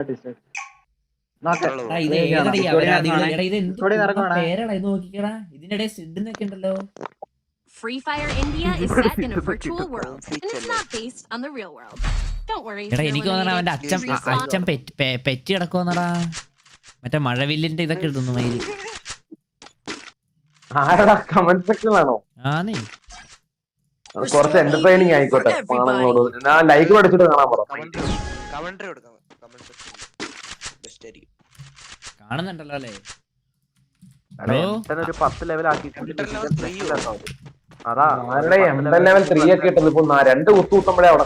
Free Fire India is set in a virtual world and it's not based on the real world. Don't worry. എനിക്ക് തോന്നണ അവന്റെ അച്ഛൻ petty കിടക്കുവന്നടാ. മറ്റേ മഴവില്ലിന്റെ ഇതൊക്കെ ഇടുന്നു മയില്. ആരടാ കമന്റ് സെക്ഷനിലാണോ? ആന്നേ കുറച്ച് എന്റർടൈനിങ് ആയിക്കോട്ടെ. ഞാൻ ലൈക്ക് പഠിച്ചിട്ട് കാണാൻ പറ. കാണുന്നുണ്ടല്ലോ അല്ലേ? ഒരു 10 ലെവൽ ആക്കി. ലെവൽ 3 ഒക്കെ ഇട്ടത് ഇപ്പൊ 2 കുത്തുകൂട്ടുമ്പോഴേ അവിടെ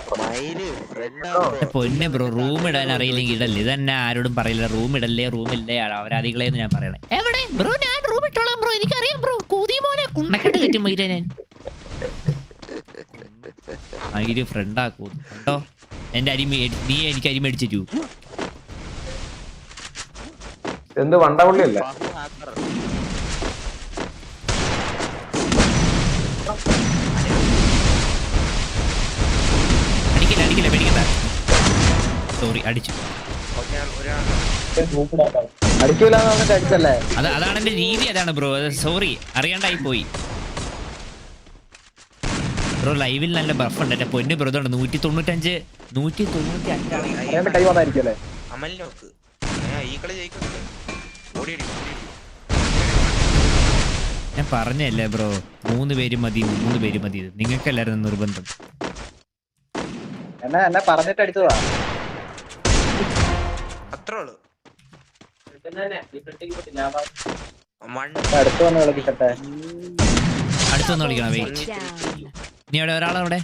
പൊന്നെ ബ്രോ. റൂം ഇടാൻ അറിയില്ലെങ്കിൽ ഇടല്ലേ. ഇതന്നെ ആരോടും പറയില്ല. റൂം ഇടല്ലേ റൂമില്ലേ അവരാധികളെന്ന് ഞാൻ പറയണേ. എവിടെ ബ്രോ? ഞാൻ റൂം ഇട്ടോളാം ബ്രോ. എനിക്കറിയാം ബ്രോ. കൂതി മോനെ കുണ്ണക്കെട്ട് കയറ്റും മയിലെ ഞാൻ. മയില് ഫ്രണ്ടാക്കൂ കേട്ടോ. എന്റെ നീ എനിക്ക് അരി മേടിച്ചു. എന്ത് വണ്ടപള്ളിയല്ലേ? അടിക്കില്ല പേടിക്കണ്ട. സോറി അടിച്ചു. അതാണ് എന്റെ രീതി. അതാണ് ബ്രോ. സോറി അറിയാണ്ടായി പോയി ബ്രോ. ലൈവിൽ നല്ല ബഫ് ഉണ്ട്. എന്റെ പൊന്നു ബ്രോ. 195 ഞാൻ പറഞ്ഞല്ലേ ബ്രോ. 3 പേര് മതി. നിങ്ങൾക്കല്ലായിരുന്നു നിർബന്ധം. എന്നെ പറഞ്ഞിട്ട് അടിച്ചതാ. അടുത്തൊന്ന് കളിക്കണം. നീ അവിടെ ഒരാളവിടെ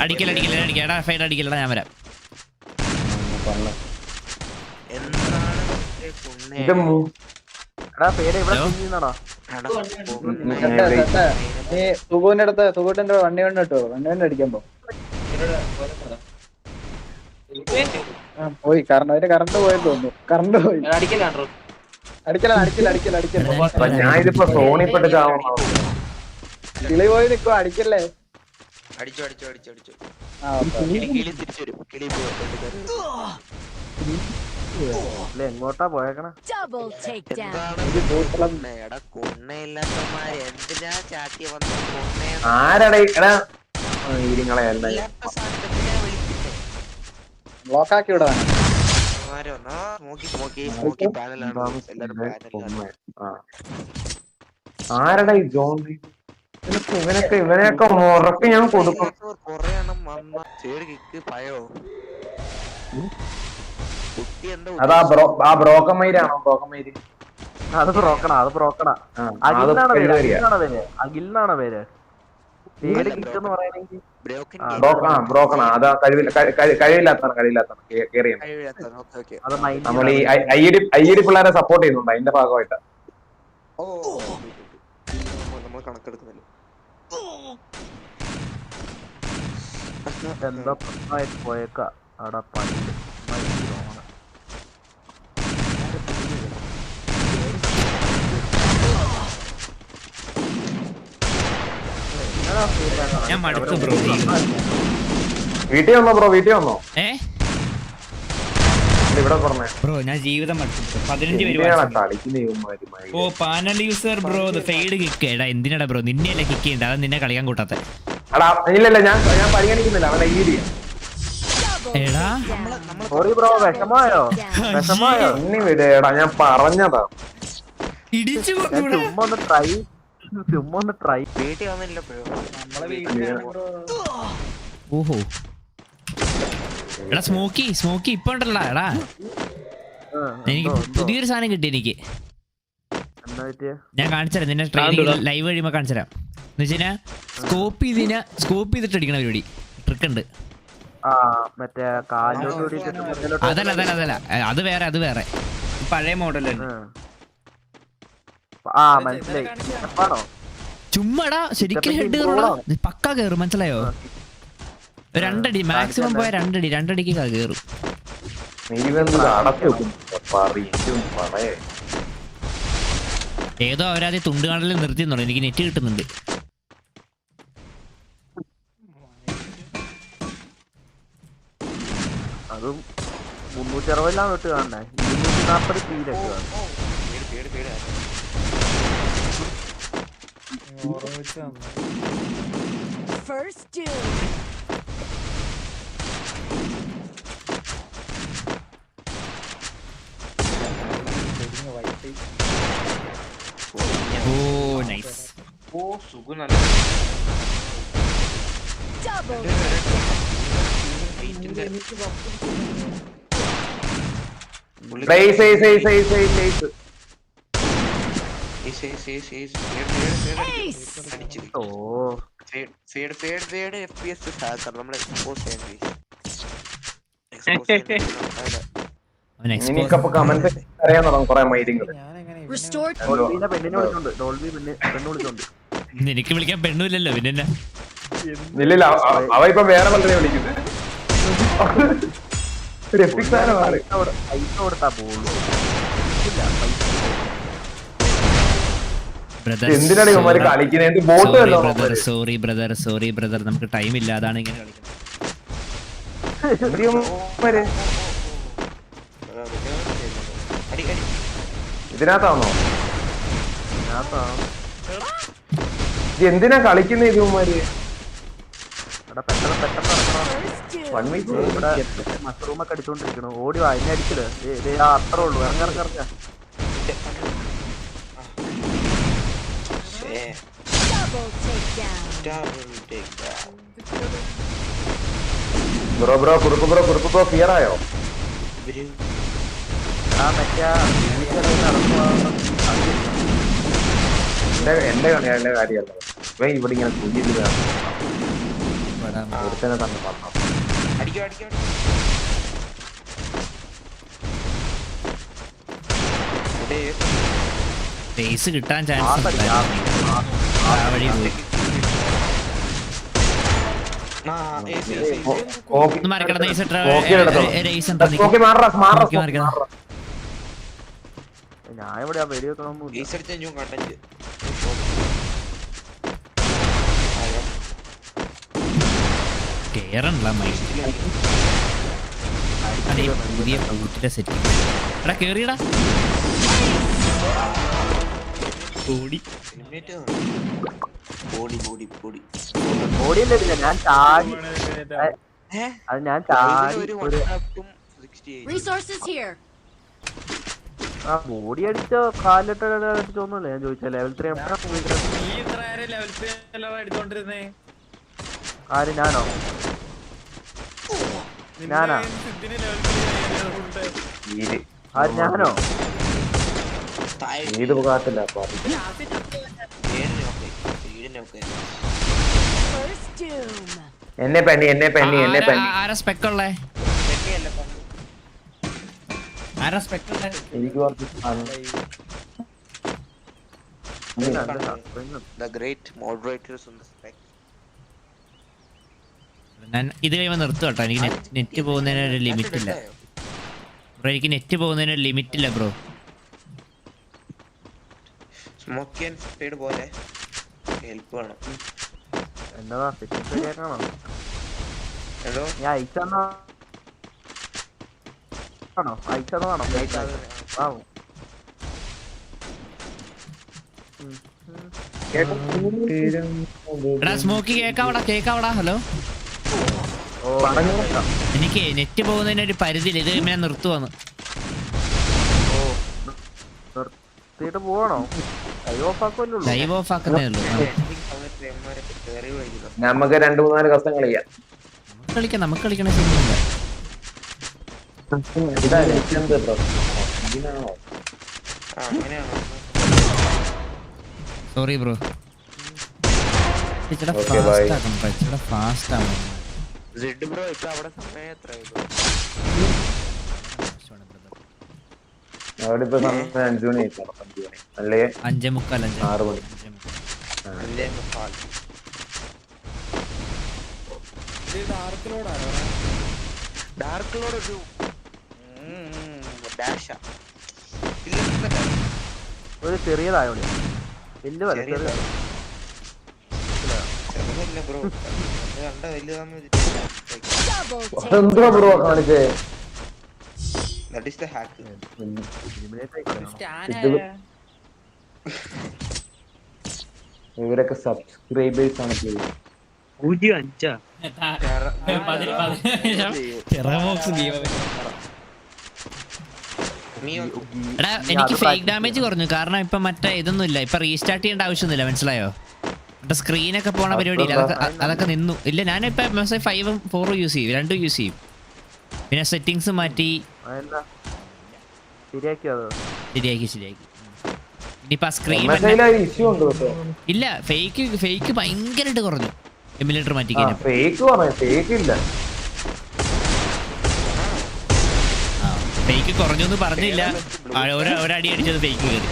അടിക്കലടാ. ഫൈഡ് അടിക്കലടാ. ഞാൻ വരാം. സുഖൂട്ടിന്റെ വണ്ടി കൊണ്ട് അടിക്കാൻ പോയി. കാരണം അതിന്റെ കറണ്ട് പോയെന്ന് തോന്നുന്നു. കറണ്ട് പോയി. അടിക്കല. ഞാനിപ്പോ സോണിപ്പെട്ട് കിളി പോയി നിക്കോ. അടിക്കല്ലേ. എങ്ങോട്ടാ പോയേക്കണ? ബ്ലോക്കാക്കി വിടാൻ. ആരടാ ഈ ജോൺ? ഇവനെയൊക്കെ മുറക്ക് ഞാൻ കൊടുക്കും. അതാ ബ്രോക്കൻ മയിലാണോ? അത് ബ്രോക്കണാ. അഖിലിനാണ് പേര്. പേര് കിട്ടുന്ന പറയണെങ്കിൽ ബ്രോക്കണാ. അതാ കഴിവില്ലാത്താണ്. നമ്മൾ ഈ ഐ ഡി പിള്ളേരെ സപ്പോർട്ട് ചെയ്യുന്നുണ്ട്. അതിന്റെ ഭാഗമായിട്ട് എന്താ പോയേക്കാ അവിടെ പണി. ഞാൻ മടുത്തു ബ്രോ. വീട്ടിൽ വന്നോ? ഇവിടെ പറഞ്ഞേ ബ്രോ. ഞാൻ ജീവിതം മടുത്തു. 15 പേര്. ഓ panel user bro. Fade kick. എടാ എന്തിനാടാ ബ്രോ? നിന്നെയല്ലേ കിക്ക് ചെയ്യണ്ട. അത് നിന്നെ കളിക്കാൻ കൂട്ടാത്ത. ഇല്ലല്ല ഞാൻ പരിഗണിക്കുന്നില്ല. അവന്റെ ഈരിയ വിടേടാ. ഞാൻ പറഞ്ഞതാ. ഓഹോ എടാ സ്മോക്കി ഇപ്പൊ ഉണ്ടല്ലോ. എടാ എനിക്ക് പുതിയൊരു സാധനം കിട്ടി. എനിക്ക് ഞാൻ കാണിച്ചുതരാം. നിന്നെ ട്രെയിനിങ് ലൈവ് കഴിയുമ്പോ കാണിച്ചുതരാം. എന്ന് വെച്ചാ സ്കോപ്പ് ചെയ്തിട്ട് അടിക്കണ പരിപാടി. ട്രിക്ക് ഉണ്ട്. അതല്ല അത് വേറെ പഴയ മോഡലാണ്. ചുമ്മാടാ ശരിക്കും ഹെഡ് കയറും. പക്ക കയറും. മനസ്സിലായോ? 2 അടി മാക്സിമം പോയ 2 അടിക്ക് കയറും. ഏതോ അവരാദ്യം തുണ്ട് കാണലിൽ നിർത്തിയെന്നുള്ളു. എനിക്ക് നെറ്റ് കിട്ടുന്നുണ്ട്. അതും 360 തൊട്ട് കാണണ്ടേ 240 സ്പീഡൊക്കെ കാണും. First doom. ഓ നൈസ്. Double. Ace. ഓ അവൻ expose- എനിക്കപ്പൊ കമന്റ് അറിയാൻ തുടങ്ങും കൊറേ മൈഡിങ്ങൾ. Restored. ഡോൾബിനെ പെണ്ണിനെ വിളിച്ചോണ്ട് ഡോൾബി പെണ്ണ് വിളിച്ചോണ്ട് നിനക്ക് വിളിക്കാൻ പെണ്ണുമില്ലല്ലോ പിന്നെ എന്നാ? ഇല്ലില്ല അവ ഇപ്പൊ വേറെ പലരെ വിളിക്കുന്നത്. ഒരു എപ്പിക് സാധനമാണ്. പൈസ കൊടുത്താ പോകുള്ളൂ. Brother, എന്തിനാണ് ഇവന്മാര് കളിക്കുന്നത്? Boat sorry brother, sorry brother, sorry brother. നമുക്ക് ടൈം ഇല്ല, അതാണ് ഇങ്ങനെ കളിക്കുന്നത്. ഇതിനകത്താണോ? എന്തിനാ കളിക്കുന്ന ഇവന്മാര്? പെട്ടെന്ന് First doom. വൺ വീക്ക് ഇവിടെ മഷ്റൂമൊക്കെ അടിച്ചോണ്ടിരിക്കണു. ഓടി വാ എന്നെ അടിച്ചിട്. അത്രേ ഉള്ളൂ. ഇറങ്ങിറങ്ങ Double takedown. Bro Kurup clear ആയോ? ആ മറ്റേ നടന്നു എന്റെ കളിയുടെ കാര്യമല്ല. ഇവ ഇവിടെ ഇങ്ങനെ കുഞ്ഞിട്ട് ഒരുത്തനെ തന്നെ പറഞ്ഞു. Pace കിട്ടാൻ ചാൻസ് വഴി പോയി. ഒന്ന് മറിക്കട റേസ് ഞാൻ ഇവിടെ ആ വെടി വെക്കണമെന്നില്ല. കേറണല്ല പുതിയ പൂട്ടിന്റെ സെറ്റ്. എടാ കേറിയടാ. ഓടിയില്ല ഞാൻ ചാടി. അത് ഞാൻ ചാടി Resources here. ആ ബോഡി അടിച്ചോ കാലിട്ട് അടിച്ചോന്നല്ലേ ഞാൻ ചോദിച്ച. ലെവൽ 3 ആര് ഞാനോ? ഞാനാ ആര് ഞാനോ? ഇത് കാട്ടില്ല. First doom. എന്നെ പെണ്ണി ആരാ സ്പെക്ക് ഉള്ളേ? ആരാ സ്പെക്ക് ഉള്ളേ? എനിക്ക് കുറച്ച് ഞാൻ ഇത് കഴിയുമ്പോൾ നിർത്തും കേട്ടോ. എനിക്ക് നെറ്റ് പോകുന്നതിന് ഒരു ലിമിറ്റ് ഇല്ല ബ്രോ. എനിക്ക് നെറ്റ് പോകുന്നതിന് ഒരു ലിമിറ്റ് ഇല്ല ബ്രോ. എന്നതാ ശരിയാക്കണോ? ഞാൻ അയച്ചതാണോ? അയച്ചതാണോ? എടാ സ്മോക്കി കേക്കാവടാ. ഹലോ, എനിക്ക് നെറ്റ് പോകുന്നതിന് ഒരു പരിധിയില്ല. ഇത് ഞാൻ നിർത്തുവാന്ന്. നിർത്തിയിട്ട് പോവാണോ? ലൈവ് ഓഫ് ആക്കുന്നേ ഉള്ളൂ. നമുക്ക് 2-3 കഷ്ടം കളിക്കാം. നമുക്ക് കളിക്കണ ശരിയല്ല. Sorry bro. ഫാസ്റ്റ് ആണ്. അവിടെ ഇപ്പൊ 5 മണി അല്ലേ? 5:45 6 മണി. ഒരു ചെറിയതായോ വലിയ വല Double എന്തുവാ ബ്രോ കാണിച്ചേ? That is the hack. ഇവരൊക്കെ സബ്സ്ക്രൈബേഴ്സ് ആണ്. 0.5 എടാ എനിക്ക് ഫേക്ക് ഡാമേജ് കുറഞ്ഞു, കാരണം ഇപ്പൊ മറ്റേ ഇതൊന്നും ഇല്ല, ഇപ്പൊ റീസ്റ്റാർട്ട് ചെയ്യേണ്ട ആവശ്യമൊന്നുമില്ല, മനസ്സിലായോ? മറ്റേ സ്ക്രീനൊക്കെ പോണ പരിപാടിയില്ല, അതൊക്കെ നിന്നു. ഇല്ല ഞാനിപ്പോ 5ഉം 4ഉം യൂസ് ചെയ്യും, 2ഉം യൂസ് ചെയ്യും. പിന്നെ സെറ്റിങ്സ് മാറ്റി ശരിയാക്കി. ഇനിയിപ്പോ സ്ക്രീൻ ഇഷ്യൂ ഉണ്ട് കേട്ടോ. ഇല്ല, ഫേക്ക് ഭയങ്കരമായിട്ട് കുറഞ്ഞു എമുലേറ്റർ മാറ്റി. ഫേക്ക് ഇല്ല, ഫേക്ക് കുറഞ്ഞു എന്ന് പറഞ്ഞില്ല, ഒരടി അടിച്ചത് ഫേക്ക് കയറി.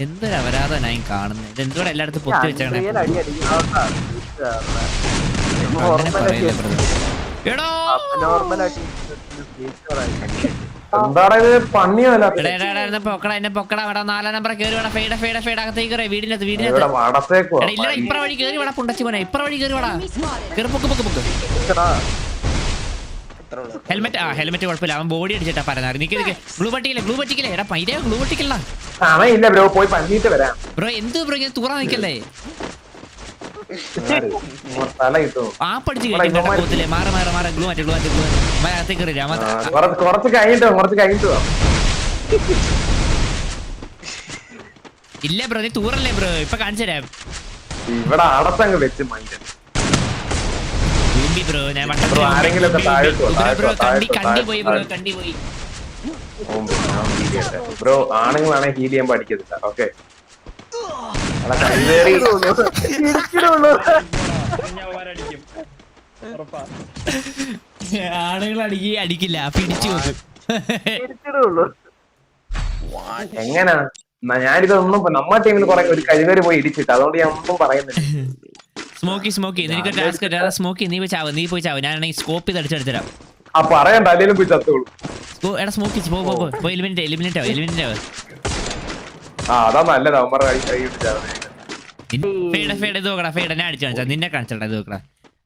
എന്തൊരു അപരാധനായി കാണുന്നത്, ഇതെന്തോടെ എല്ലായിടത്തും പൊത്തി വെച്ചാണ്. പൊക്കട 4 നമ്പർ കയറി വേണം, ഫെയ്ഡ് അകത്തേക്ക് കയറി വീടിനകത്ത്. ഇല്ല ഇപ്പറ വഴി കയറി വേണം, പുണ്ടച്ചി പോനെ ഇപ്പറ വഴി കയറി വേണം. കയറി പൊക്ക്. ഹെൽമെറ്റ് കുഴപ്പമില്ല, അവൻ ബോഡി അടിച്ചിട്ടാ പറഞ്ഞത്. നിക്ക് ഗ്ലൂ പറ്റിക്കില്ലേ എടാ പൈര ഗ്ലൂ പറ്റിക്കല്ല ബ്രോ. എന്ത് ബ്രോ ഇങ്ങനെ തൂറാ നിക്കല്ലേ, ആ പഠിച്ച് കഴിക്കല്ലേ. മാറി ഗ്ലൂ മാറ്റി അകത്തേക്ക് കയറില്ല. ഇല്ല ബ്രോ നീ തൂറല്ലേ ബ്രോ, ഇപ്പൊ കാണിച്ചു തരാം. ഇവിടെ അടച്ചങ്ങ് വെച്ച് ബ്രോ ഞാൻ കണ്ടി പോയി. ബ്രോ ആണുങ്ങളാണെ ഹീൽ ചെയ്യാൻ പഠിക്കത്തില്ല. ഓക്കെ ആണുങ്ങൾ അടിക്കില്ല, പിടിച്ചു വെക്കും. എങ്ങനാ ഞാനിതൊന്നും നമ്മുടെ ടീമിൽ കുറെ ഒരു കഴിവേര് പോയി ഇടിച്ചിട്ട്, അതുകൊണ്ട് ഞാൻ ഒന്നും പറയുന്നില്ല. സ്മോക്കി നിനക്ക് ടാസ്ക് സ്മോക്കി, നീ പോയി ചാവ്. ഞാനാണെങ്കിൽ സ്കോപ്പ് ചെയ്ത് അടിച്ചെടുത്തരാം. ആ പറയണ്ട, അല്ലെങ്കിലും പോയി ചത്തോളൂ. എടാ സ്മോക്കി പോ എലിമിനേറ്റ് ആവും. ആ അതാ നല്ലത്. അവന്മാർ ഫേഡ് ഇത് നോക്കടാ, ഫേഡ് എന്നെ അടിച്ചു കാണിച്ചാ, നിന്നെ കാണിച്ചോടാ. ഇത് നോക്കടാ,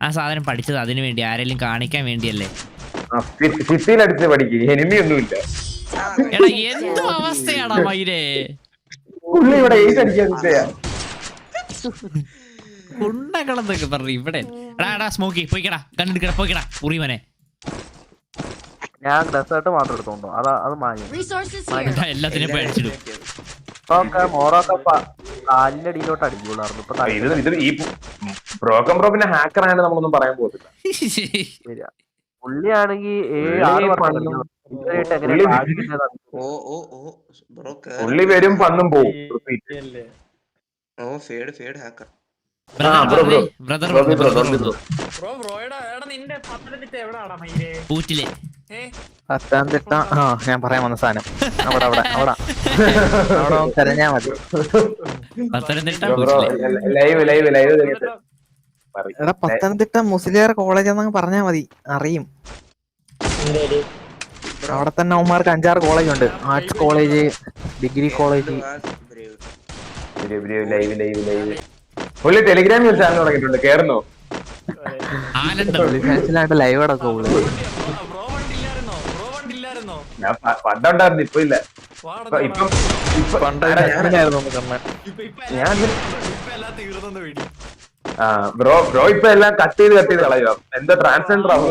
ആ സാധനം പഠിച്ചത് അതിനു വേണ്ടി, ആരെങ്കിലും കാണിക്കാൻ വേണ്ടിയല്ലേ. അടിച്ച് പഠിക്കും, എനിമിയൊന്നുമില്ല. എടാ എന്തോ അവസ്ഥയാടാ മയിലേ, ഇവിടെ അടിക്കാൻ കുണ്ടകളെന്നൊക്കെ പറഞ്ഞു ഇവിടെ. എടാ സ്മോക്കി പോയിക്കടാ, കണ്ടെടുക്കടാ, പോയിക്കടാ ഉറിമനെ. ഞാൻ ഡെസേർട്ട് മാത്രം എടുത്തോണ്ടോ, അത് മാങ്ങി എല്ലാത്തിനും പോയി അടിച്ചിടും. കാലിനടിയിലോട്ട് അടിക്കുള്ളായിരുന്നു. ഈ ബ്രോക്കൻ ബ്രോ പിന്നെ ഹാക്കർ ആയിട്ട് നമ്മളൊന്നും പറയാൻ പോകത്തില്ല. പുള്ളിയാണെങ്കിൽ പുള്ളി വരും പന്നും പോവും. പൂറ്റിലെ പത്തനംതിട്ട ഞാൻ പറയാൻ വന്ന സാധനം അവിടെ തെരഞ്ഞാ മതി. എടാ പത്തനംതിട്ട മുസ്ലിയാർ കോളേജ് എന്നങ്ങ് പറഞ്ഞാ മതി, അറിയും. അവിടെ തന്നെ അവന്മാർക്ക് 5-6 കോളേജ് ഉണ്ട്. Arts college, degree college. പുള്ളി ടെലിഗ്രാമിൽ ചാനൽ തുടങ്ങിയിട്ടുണ്ട്, കേറുന്നോ? ഫാൻസിലായിട്ട് ലൈവ് അടക്കം ഞാൻ പണ്ടുണ്ടായിരുന്നു, ഇപ്പൊ ഇല്ല. ബ്രോ ഇപ്പൊ എല്ലാം കട്ട് ചെയ്ത് കളയുക. എന്താ ട്രാൻസ്ജെൻഡർ ആവും?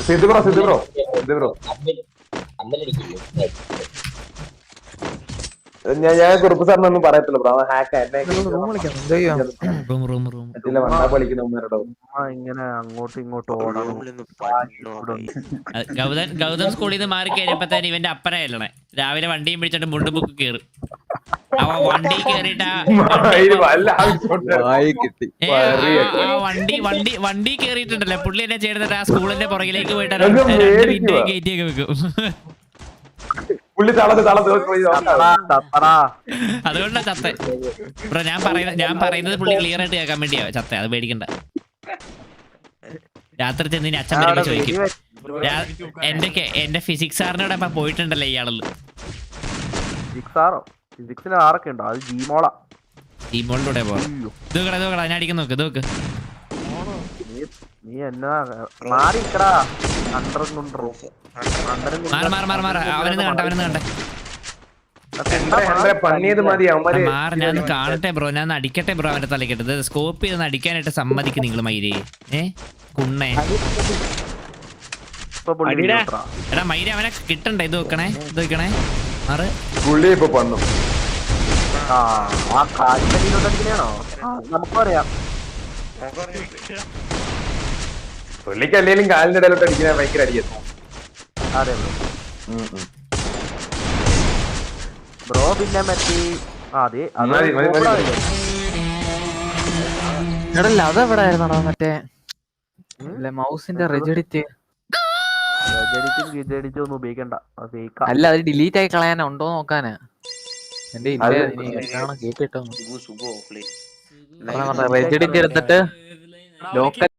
സിദ്ധു ബ്രോ ഞാൻ കുറുപ്പ് സാറിനൊന്നും പറയത്തില്ല ബ്രോ, ഹാക്ക് കളിക്കുന്നവന്മാരോടോ ഇങ്ങനെ അങ്ങോട്ടും ഇങ്ങോട്ടും ഓടണം. ഗൗതം സ്കൂളിൽ നിന്ന് മാറി കഴിഞ്ഞപ്പോ തന്നെ ഇവന്റെ അപ്പനായല്ലേ രാവിലെ വണ്ടിയും പിടിച്ചിട്ട് മുണ്ടും ബുക്ക് കേറും. അവ വണ്ടി കേറിട്ടാ വണ്ടി കേറിയിട്ടുണ്ടല്ലേ പുള്ളി എന്നെ ചെയ്തിട്ട് ആ സ്കൂളിന്റെ പുറകിലേക്ക് പോയിട്ട് 2 മിനിറ്റ് കയറ്റിയൊക്കെ വെക്കും. അതുകൊണ്ടാ ചത്ത. ഞാൻ പറയുന്നത് പുള്ളി ക്ലിയർ ആയിട്ട് കേൾക്കാൻ വേണ്ടിയാ ചത്ത, അത് പേടിക്കണ്ട. രാത്രി ചെന്ന് അച്ഛൻ വരുമ്പോ ചോദിക്കും, എന്റെ ഫിസിക്സ് സാറിനോട് അപ്പൊ പോയിട്ടുണ്ടല്ലോ ഇയാള്. ഫിസിക്സിൽ ആരൊക്കെ ഉണ്ടോ? അത് ജീമോളൂടെ പോവാ. ഇതോക്കടാ ഞാൻ അടിക്കാൻ നോക്ക്. നീ എന്നാ മാറിക്കടാ അണ്ടറും മാറി അവനെന്ന് കണ്ടേ പണിയത് മതി അവന്മാര് മാറി ഞാൻ കാണട്ടെ ബ്രോ, ഞാൻ അടിക്കട്ടെ ബ്രോ അവന്റെ തലക്കെട്ടത്. സ്കോപ്പ് ചെയ്ത് അടിക്കാനായിട്ട് സമ്മതിക്കും നിങ്ങൾ മൈരേ. കുണ്ണേ എടാ മൈര അവനെ കിട്ടണ്ടേ? ഇത് വെക്കണേ മാറ്. പുള്ളി ഇപ്പൊ പണ്ണു ആ കാലിനോ നമുക്കറിയാം. പുള്ളിക്ക് അല്ലെങ്കിലും കാലിന്റെ ഇടയിലോട്ട് അടിക്കാൻ ഭയങ്കര അടിക്കുന്നു. അതെ ബ്രോ പിന്നെ മറ്റേ അതെ എടല്ല അതെവിടെ ആയിരുന്നോ മറ്റേ മൗസിന്റെ റെജിഡിറ്റ്? ഒന്നും ഉപയോഗിക്കണ്ട. അല്ല അത് ഡിലീറ്റ് ആയി കളയാനാ ഉണ്ടോ നോക്കാനാ. എന്റെ കേട്ടിട്ടോ റെജിഡിറ്റ് എടുത്തിട്ട് ലോക്കൽ